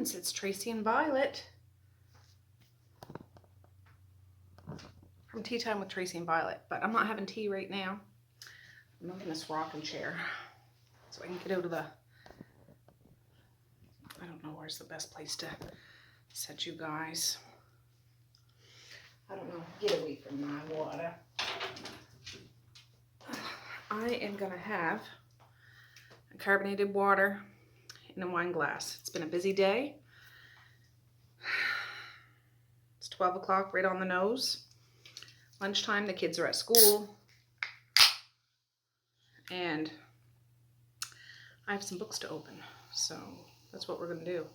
friends, it's Tracy and Violet from Tea Time with Tracy and Violet, but I'm not having tea right now. I'm moving this rocking chair so I can get out of the, I don't know where's the best place to set you guys. I don't know, get away from my water. I am gonna have a carbonated water in a wine glass. It's been a busy day. It's 12 o'clock, right on the nose. Lunchtime, the kids are at school. And I have some books to open, so that's what we're gonna do.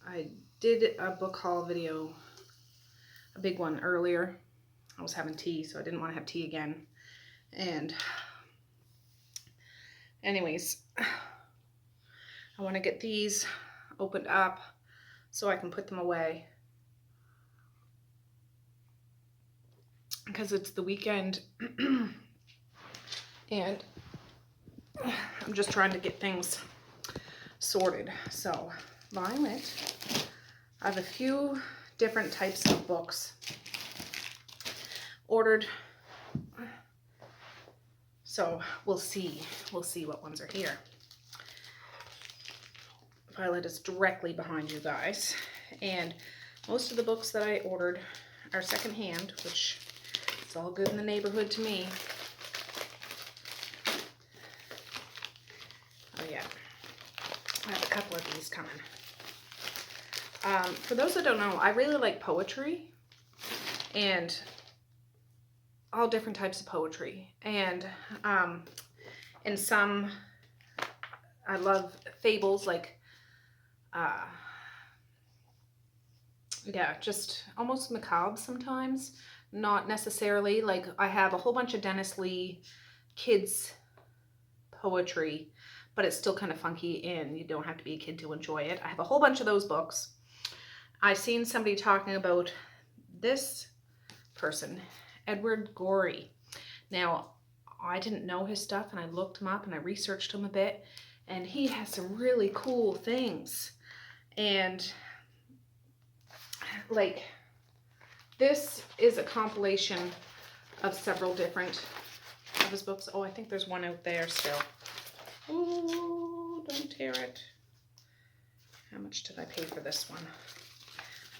I did a book haul video, a big one earlier. I was having tea, so I didn't want to have tea again. And anyways, I want to get these opened up so I can put them away. Because it's the weekend and I'm just trying to get things sorted. So, Violet, I have a few different types of books ordered. So, we'll see what ones are here. Violet is directly behind you guys, and most of the books that I ordered are secondhand, which is all good in the neighborhood to me. Oh yeah, I have a couple of these coming. For those that don't know, I really like poetry and all different types of poetry, and in some I love fables, like yeah, just almost macabre sometimes. Not necessarily. Like, I have a whole bunch of Dennis Lee kids poetry, but it's still kind of funky and you don't have to be a kid to enjoy it. I have a whole bunch of those books. I've seen somebody talking about this person, Edward Gorey. Now, I didn't know his stuff, and I looked him up and I researched him a bit, and he has some really cool things. And like, this is a compilation of several different of his books. Oh, I think there's one out there still. Ooh, don't tear it. How much did I pay for this one?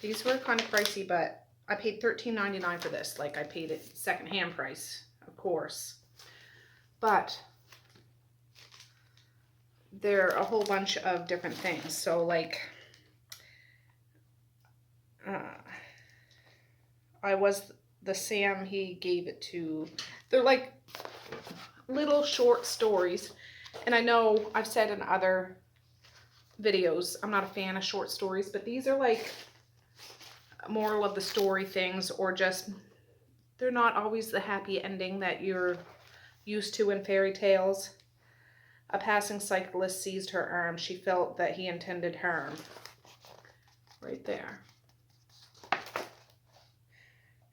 These were kind of pricey, but I paid $13.99 for this. Like, I paid it secondhand price, of course. But there are a whole bunch of different things. So, like, I was the Sam he gave it to. They're like little short stories. And I know I've said in other videos, I'm not a fan of short stories, but these are like moral of the story things, or just, they're not always the happy ending that you're used to in fairy tales. A passing cyclist seized her arm. She felt that he intended harm. Right there.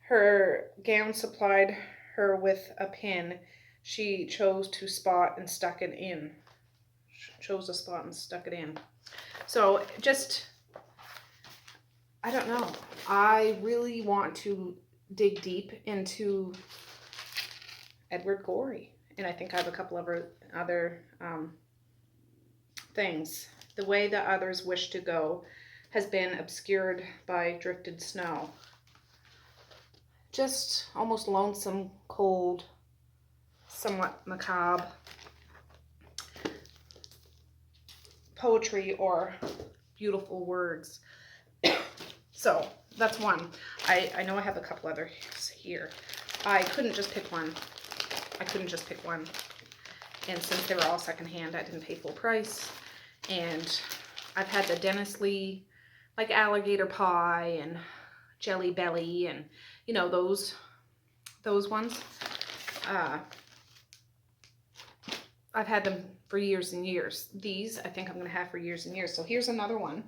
Her gown supplied her with a pin. She chose a spot and stuck it in. So just, I don't know. I really want to dig deep into Edward Gorey. And I think I have a couple of other things. The way that others wish to go has been obscured by drifted snow. Just almost lonesome, cold, somewhat macabre poetry or beautiful words. So that's one. I know I have a couple others here. I couldn't just pick one. And since they were all secondhand, I didn't pay full price. And I've had the Dennis Lee, like alligator pie and Jelly Belly, and you know, those ones. I've had them for years and years. These I think I'm gonna have for years and years. So here's another one.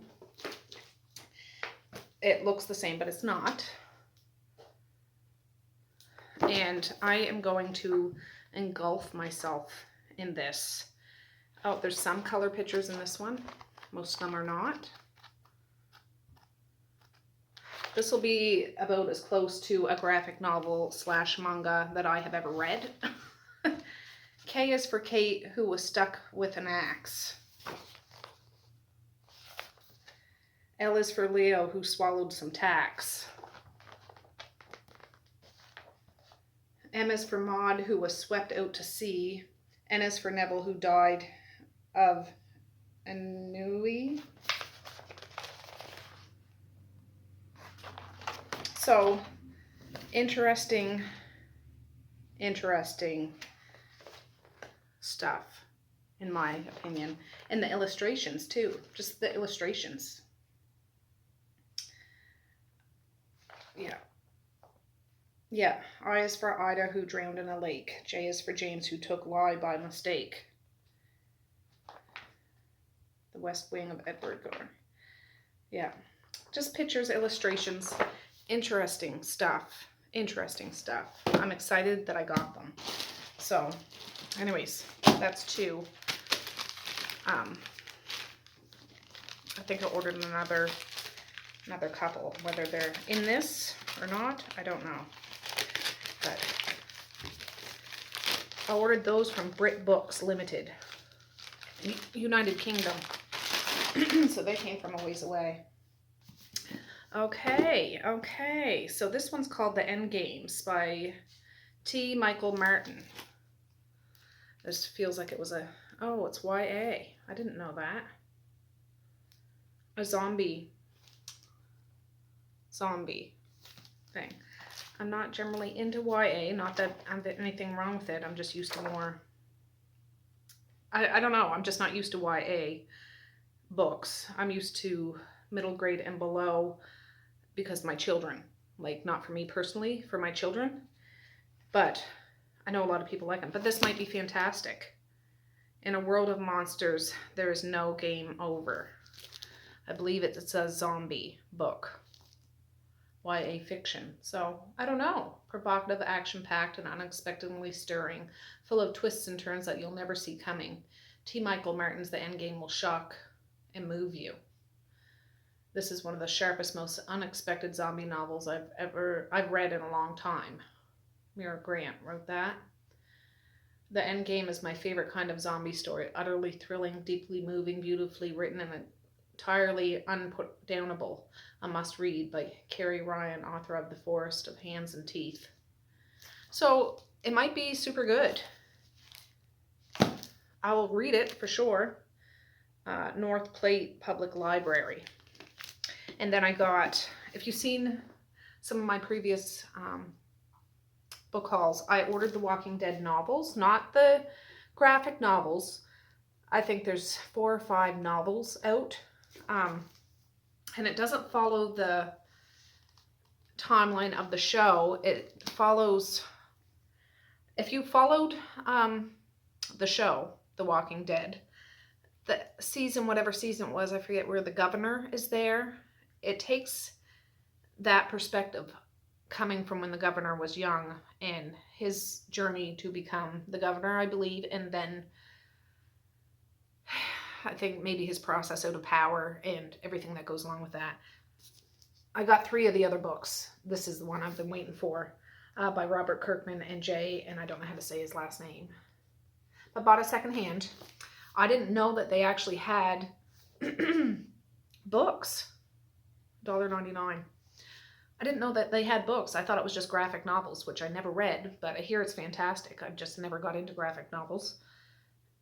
It looks the same, but it's not. And I am going to engulf myself in this. Oh, there's some color pictures in this one. Most of them are not. This will be about as close to a graphic novel / manga that I have ever read. K is for Kate, who was stuck with an axe. L is for Leo, who swallowed some tacks. M is for Maud, who was swept out to sea. N is for Neville, who died of ennui. So, interesting stuff, in my opinion. And the illustrations, too. Just the illustrations. Yeah. Yeah. I is for Ida, who drowned in a lake. J is for James, who took lie by mistake. The West Wing of Edward Gorey. Yeah. Just pictures, illustrations. Interesting stuff. I'm excited that I got them. So, anyways, that's 2. I think I ordered another couple. Whether they're in this or not, I don't know. But I ordered those from Brit Books Limited, United Kingdom. So they came from a ways away. Okay. So this one's called The End Games by T. Michael Martin. This feels like it was it's YA. I didn't know that. A zombie thing. I'm not generally into YA. Not that I'm anything wrong with it. I'm just used to more. I don't know. I'm just not used to YA books. I'm used to middle grade and below because my children. Like, not for me personally, for my children. But I know a lot of people like them. But this might be fantastic. In a world of monsters, there is no game over. I believe it's a zombie book. YA fiction. So, I don't know. Provocative, action-packed, and unexpectedly stirring. Full of twists and turns that you'll never see coming. T. Michael Martin's The Endgame will shock and move you. This is one of the sharpest, most unexpected zombie novels I've read in a long time. Mira Grant wrote that. The Endgame is my favorite kind of zombie story. Utterly thrilling, deeply moving, beautifully written, and entirely unputdownable. A must-read by Carrie Ryan, author of The Forest of Hands and Teeth. So, it might be super good. I will read it for sure. North Plate Public Library. And then I got, if you've seen some of my previous book hauls, I ordered the Walking Dead novels, not the graphic novels. I think there's 4 or 5 novels out. And it doesn't follow the timeline of the show. It follows, if you followed the show, The Walking Dead, the season, whatever season it was, I forget, where the governor is there. It takes that perspective coming from when the governor was young and his journey to become the governor, I believe, and then I think maybe his process out of power and everything that goes along with that. I got 3 of the other books. This is the one I've been waiting for, by Robert Kirkman and Jay, and I don't know how to say his last name. I bought it secondhand. I didn't know that they actually had books. $1.99. I didn't know that they had books. I thought it was just graphic novels, which I never read, but I hear it's fantastic. I just never got into graphic novels.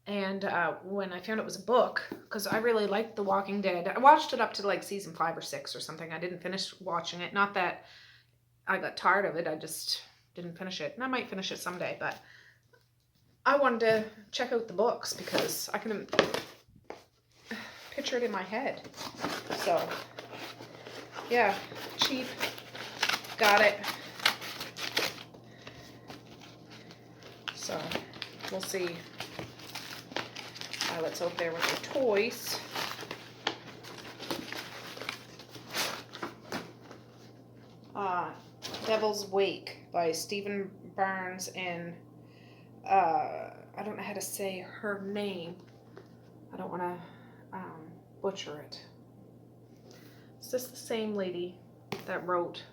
And when I found it was a book, because I really liked The Walking Dead, I watched it up to like season 5 or 6 or something. I didn't finish watching it. Not that I got tired of it. I just didn't finish it. And I might finish it someday, but I wanted to check out the books because I can picture it in my head. So, yeah, cheap. Got it. So, we'll see. Let's hope there with the toys. Devil's Wake by Stephen Barnes and I don't know how to say her name. I don't want to butcher it. Is this the same lady that wrote,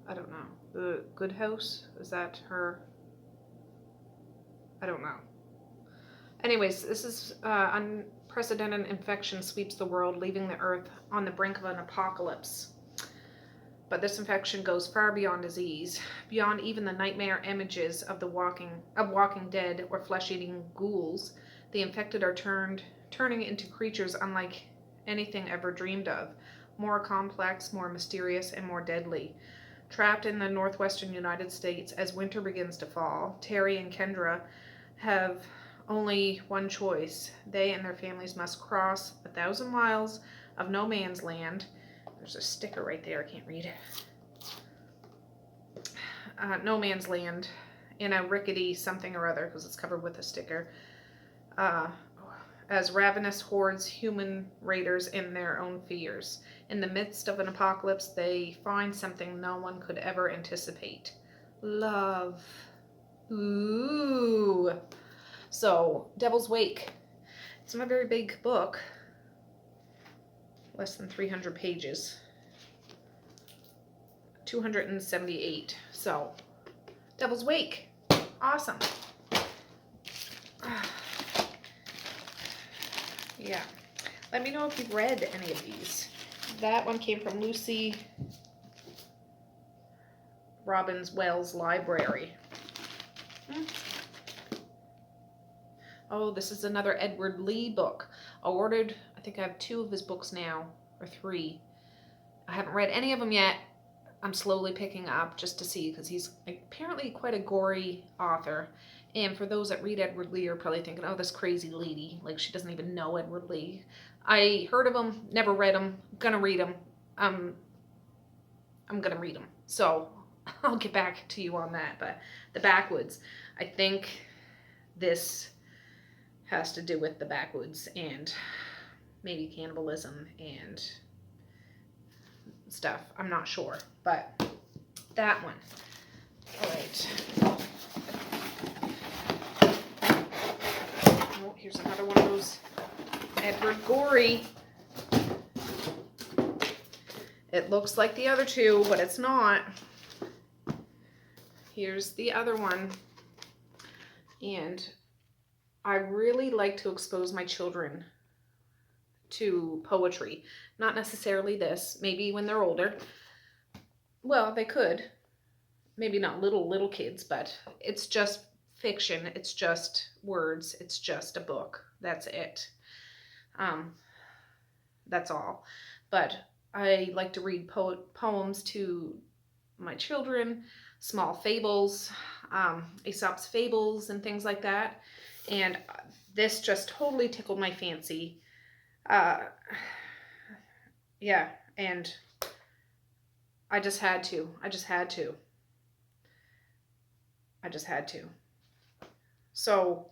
I don't know, The Good House? Is that her? I don't know. Anyways, this is unprecedented infection sweeps the world, leaving the earth on the brink of an apocalypse. But this infection goes far beyond disease, beyond even the nightmare images of Walking Dead or flesh-eating ghouls. The infected are turning into creatures unlike anything ever dreamed of, more complex, more mysterious, and more deadly. Trapped in the northwestern United States as winter begins to fall, Terry and Kendra have only one choice. They and their families must cross 1,000 miles of no man's land. There's a sticker right there, I can't read it. No man's land in a rickety something or other, because it's covered with a sticker. As ravenous hordes, human raiders in their own fears. In the midst of an apocalypse, they find something no one could ever anticipate. Love. Ooh. So, Devil's Wake. It's not a very big book. Less than 300 pages. 278. So, Devil's Wake. Awesome. Yeah. Let me know if you've read any of these. That one came from Lucy Robbins Wells Library. Oh, this is another Edward Lee book. I think I have 2 of his books now, or 3. I haven't read any of them yet. I'm slowly picking up just to see, because he's apparently quite a gory author. And for those that read Edward Lee are probably thinking, oh, this crazy lady, like she doesn't even know Edward Lee. I heard of him, never read him, gonna read him. I'm gonna read him. So I'll get back to you on that. But the backwoods, I think this has to do with the backwoods and maybe cannibalism and stuff. I'm not sure, but that one. All right. Oh, here's another one of those Edward Gorey. It looks like the other 2, but it's not. Here's the other one. And I really like to expose my children to poetry. Not necessarily this, maybe when they're older. Well, they could. Maybe not little kids, but it's just fiction. It's just words. It's just a book. That's it. That's all. But I like to read poems to my children, small fables, Aesop's fables and things like that. And this just totally tickled my fancy. Yeah, and I just had to. So,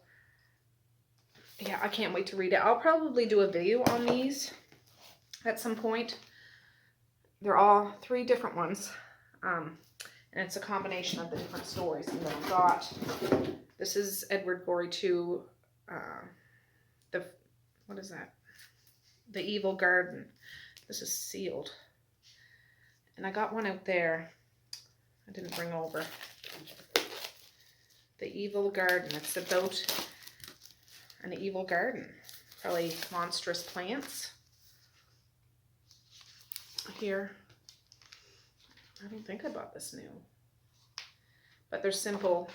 yeah, I can't wait to read it. I'll probably do a video on these at some point. They're all 3 different ones. And it's a combination of the different stories. And then I've got, this is Edward Gorey 2, what is that? The Evil Garden. This is sealed. And I got one out there I didn't bring over. The Evil Garden. It's about an evil garden. Probably monstrous plants. Here. I don't think I bought this new. But they're simple.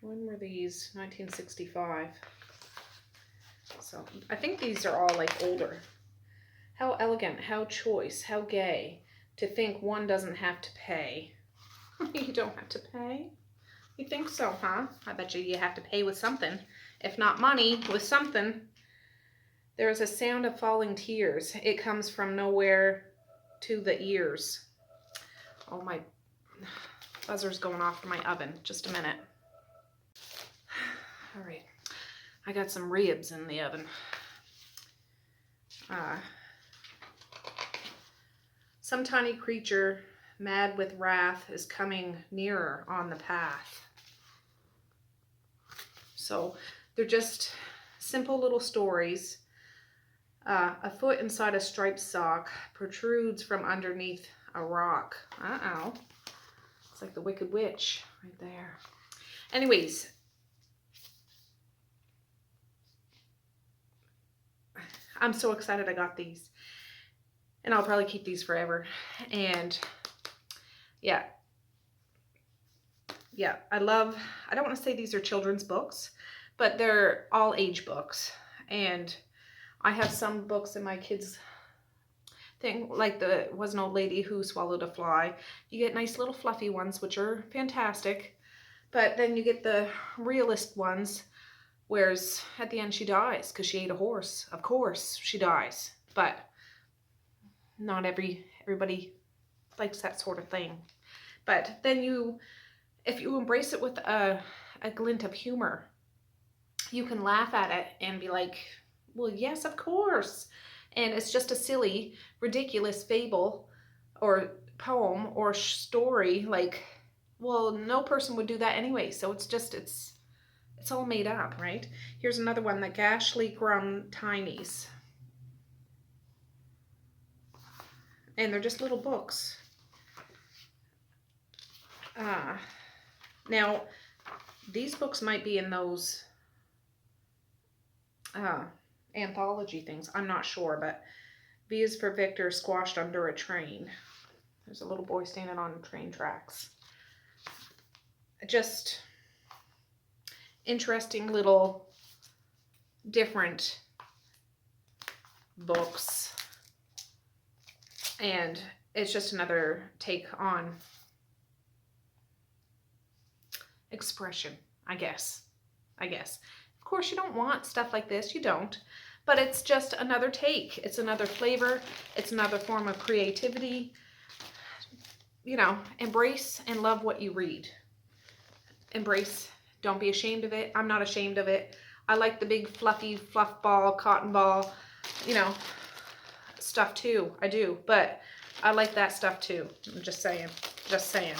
When were these? 1965. So I think these are all like older. How elegant, how choice, how gay to think one doesn't have to pay. You don't have to pay? You think so, huh? I bet you have to pay with something. If not money, with something. There is a sound of falling tears. It comes from nowhere to the ears. Oh, my buzzer's going off in my oven. Just a minute. All right. I got some ribs in the oven. Some tiny creature mad with wrath, is coming nearer on the path. So they're just simple little stories. A foot inside a striped sock protrudes from underneath a rock. Uh-oh. It's like the Wicked Witch right there. Anyways, I'm so excited I got these. And I'll probably keep these forever. And yeah, I don't want to say these are children's books, but they're all age books. And I have some books in my kids' thing, like the Was an Old Lady Who Swallowed a Fly. You get nice little fluffy ones, which are fantastic. But then you get the realist ones, whereas at the end she dies because she ate a horse. Of course she dies. But not everybody likes that sort of thing. But then if you embrace it with a glint of humor, you can laugh at it and be like, well, yes, of course. And it's just a silly, ridiculous fable or poem or story. Like, well, no person would do that anyway. So it's all made up, right? Here's another one, the Gashly Grum Tinies. And they're just little books. Now, these books might be in those anthology things. I'm not sure, but V is for Victor, squashed under a train. There's a little boy standing on train tracks. Just interesting little different books. And it's just another take on expression, I guess. Of course, you don't want stuff like this. You don't. But it's just another take. It's another flavor. It's another form of creativity. You know, embrace and love what you read. Embrace. Don't be ashamed of it. I'm not ashamed of it. I like the big fluffy fluff ball, cotton ball, you know, stuff too. I do. But I like that stuff too. I'm just saying. Just saying.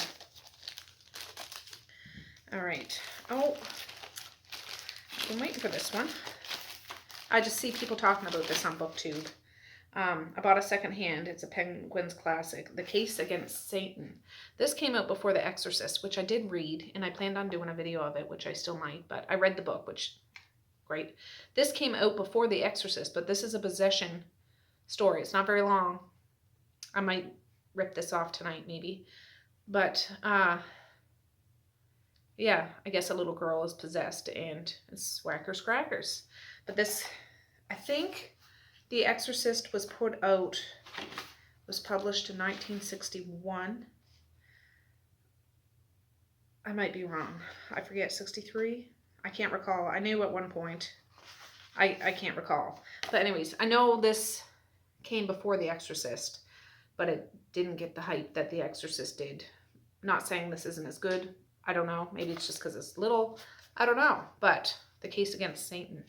All right. Oh, I'm waiting for this one. I just see people talking about this on BookTube. I bought a secondhand. It's a Penguins classic, The Case Against Satan. This came out before The Exorcist, which I did read, and I planned on doing a video of it, which I still might, but I read the book, which, great. This came out before The Exorcist, but this is a possession story. It's not very long. I might rip this off tonight, maybe. But, yeah, I guess a little girl is possessed, and it's whackers crackers. But this, I think The Exorcist was published in 1961. I might be wrong. I forget, 63? I can't recall. I knew at one point. I can't recall. But anyways, I know this came before The Exorcist, but it didn't get the hype that The Exorcist did. Not saying this isn't as good. I don't know. Maybe it's just because it's little. I don't know. But The Case Against Satan.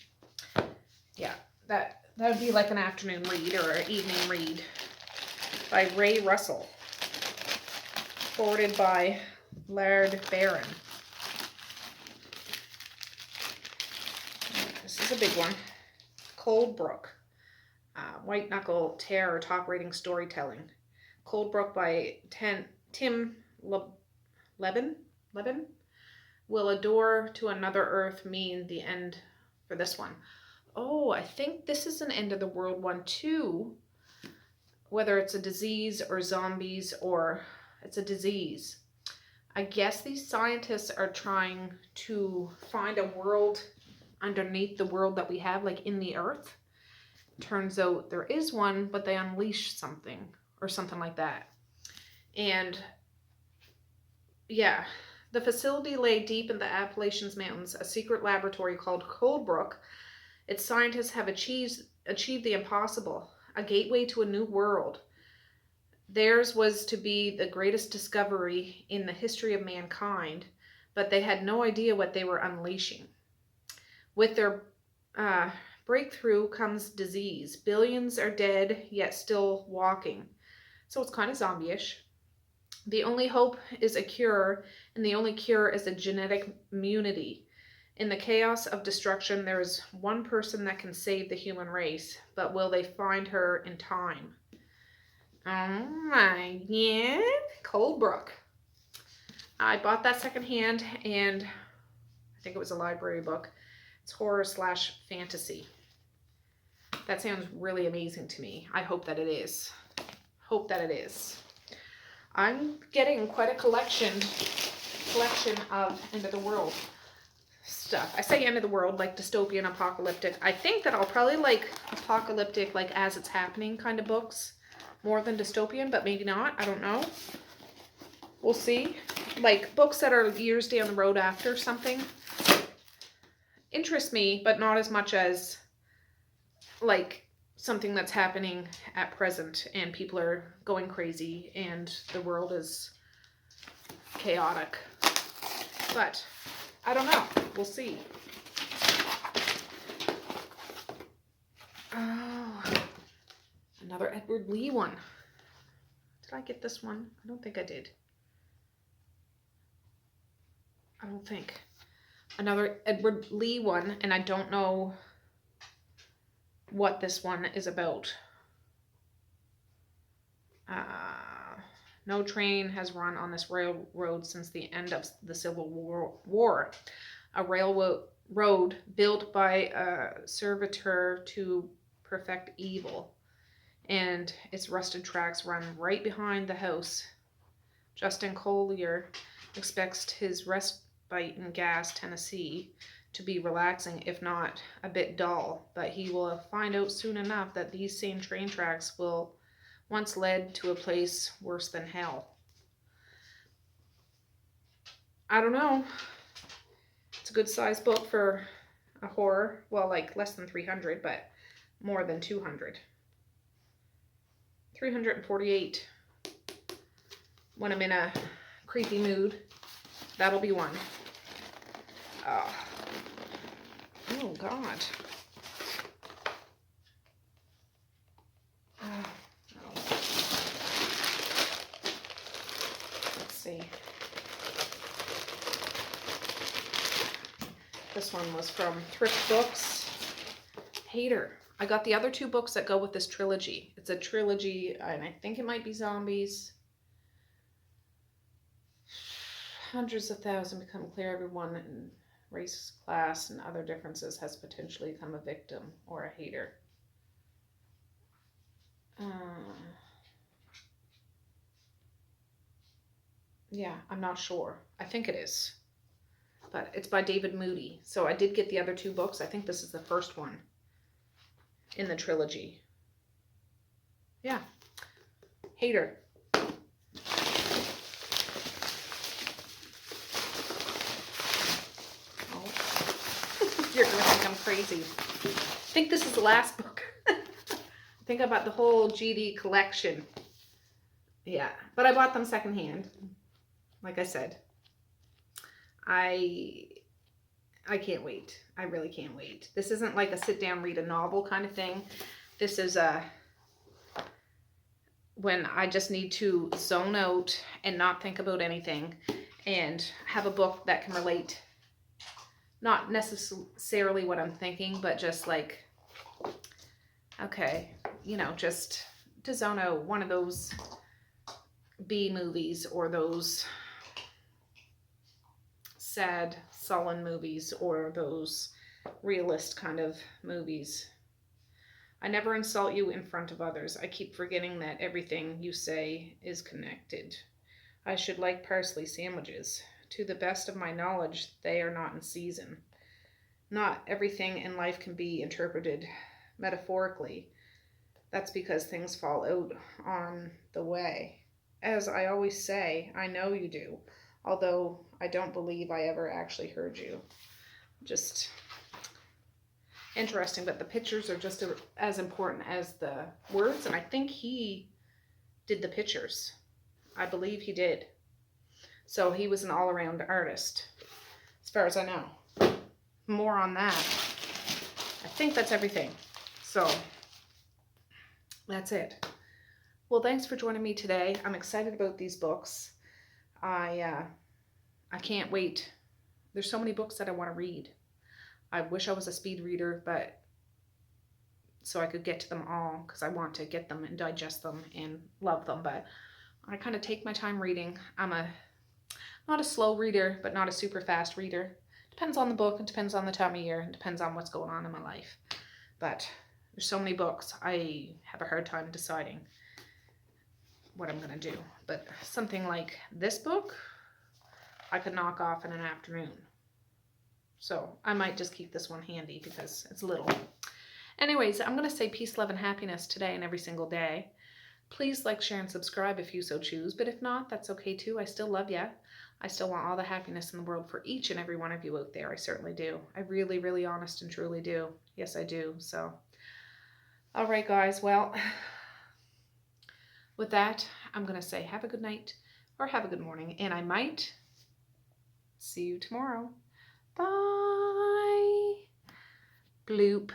Yeah, that would be like an afternoon read or an evening read by Ray Russell. Forwarded by Laird Barron. This is a big one. Coldbrook. White Knuckle Terror Top Rating Storytelling. Coldbrook by Tim Levin? Will a door to another earth mean the end for this one? Oh, I think this is an end of the world one too. Whether it's a disease or zombies, or it's a disease. I guess these scientists are trying to find a world underneath the world that we have, like in the earth. Turns out there is one, but they unleash something or something like that. And yeah, the facility lay deep in the Appalachian Mountains, a secret laboratory called Coldbrook. Its scientists have achieved the impossible, a gateway to a new world. Theirs was to be the greatest discovery in the history of mankind, but they had no idea what they were unleashing. With their breakthrough comes disease. Billions are dead, yet still walking. So it's kind of zombie-ish. The only hope is a cure, and the only cure is a genetic immunity. In the chaos of destruction, there is one person that can save the human race, but will they find her in time? Oh my, yeah, Colebrook. I bought that secondhand, and I think it was a library book. It's horror / fantasy. That sounds really amazing to me. I hope that it is. Hope that it is. I'm getting quite a collection of end of the world stuff. I say end of the world, like dystopian, apocalyptic. I think that I'll probably like apocalyptic, like as it's happening kind of books more than dystopian, but maybe not. I don't know. We'll see. Like books that are years down the road after something interest me, but not as much as like something that's happening at present and people are going crazy and the world is chaotic. But I don't know. We'll see. Oh, another Edward Lee one. Did I get this one? I don't think I did. I don't think. Another Edward Lee one, and I don't know what this one is about. No train has run on this railroad since the end of the Civil War. A railroad built by a servitor to perfect evil. And its rusted tracks run right behind the house. Justin Collier expects his respite in Gas, Tennessee to be relaxing, if not a bit dull, but he will find out soon enough that these same train tracks will once led to a place worse than hell. I don't know. It's a good sized book for a horror. Well, like less than 300, but more than 200. 348. When I'm in a creepy mood, that'll be one. Oh God. Let's see. This one was from Thrift Books. Hater. I got the other two books that go with this trilogy. It's a trilogy, and I think it might be zombies. Hundreds of thousands become clear. Everyone in race, class, and other differences has potentially become a victim or a hater. Yeah, I'm not sure. I think it is. But it's by David Moody. So I did get the other two books. I think this is the first one in the trilogy. Yeah. Hater. Oh. You're going to think I'm crazy. I think this is the last book. I think I bought the whole GD collection. Yeah, but I bought them secondhand. Like I said, I can't wait. I really can't wait. This isn't like a sit down, read a novel kind of thing. This is when I just need to zone out and not think about anything and have a book that can relate. Not necessarily what I'm thinking, but just like, okay, you know, just to zone out. One of those B movies or those sad, sullen movies or those realist kind of movies. I never insult you in front of others. I keep forgetting that everything you say is connected. I should like parsley sandwiches. To the best of my knowledge, they are not in season. Not everything in life can be interpreted metaphorically. That's because things fall out on the way. As I always say, I know you do, although I don't believe I ever actually heard you. Just interesting, but the pictures are just as important as the words, and I think he did the pictures. I believe he did. So he was an all-around artist, as far as I know. More on that. I think that's everything. So that's it. Well, thanks for joining me today. I'm excited about these books. I can't wait. There's so many books that I want to read. I wish I was a speed reader, but so I could get to them all because I want to get them and digest them and love them. But I kind of take my time reading. I'm not a slow reader, but not a super fast reader. Depends on the book, it depends on the time of year, it depends on what's going on in my life. But there's so many books, I have a hard time deciding what I'm going to do. But something like this book, I could knock off in an afternoon. So I might just keep this one handy because it's little. Anyways, I'm going to say peace, love, and happiness today and every single day. Please like, share, and subscribe if you so choose. But if not, that's okay too. I still love you. I still want all the happiness in the world for each and every one of you out there. I certainly do. I really, really honest and truly do. Yes, I do. So, all right, guys. Well, with that, I'm going to say have a good night or have a good morning. And I might see you tomorrow. Bye. Bloop.